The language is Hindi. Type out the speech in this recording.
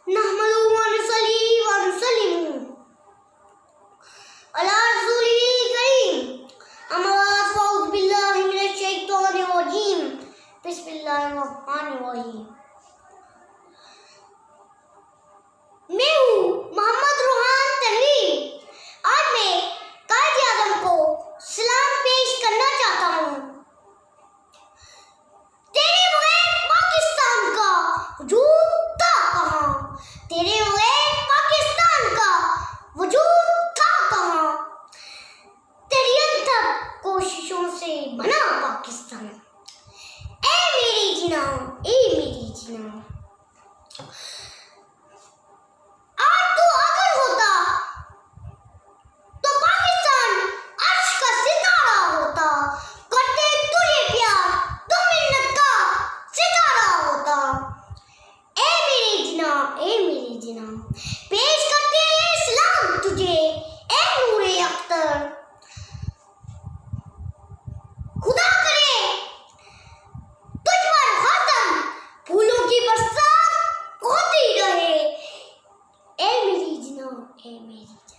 नहमदुहु व नुसल्ली व नुसल्लिमु अला रसूलिल करीम। अम्मा बाद फ़अऊज़ु बिल्लाहि मिनश शैतानिर रजीम। बिस्मिल्लाहिर रहमानिर रहीम। मैं हूँ मोहम्मद रूहान तनवीर। आज मैं कायद आज़म को सलाम पेश करना चाहता हूँ। तेरे बगैर पाकिस्तान का वजूद था कहाँ? तेरे बगैर पाकिस्तान का वजूद था कहाँ? तेरी अथक कोशिशों से बना पाकिस्तान। ए मेरी जिना, ए मेरी जिना। आज तू अगर होता तो पाकिस्तान अर्श का सितारा होता। करते तुझे प्यार तो मिन्नत का सितारा होता। ए मेरी जिना, ए मेरी जिना। पेश करते हैं सलाम तुझे, ए नूरे अख्तर। खुदा करे तुझ पर हरदम फूलों की बरसात होती रहे। ए मेरी जिना, ए मेरी जिना।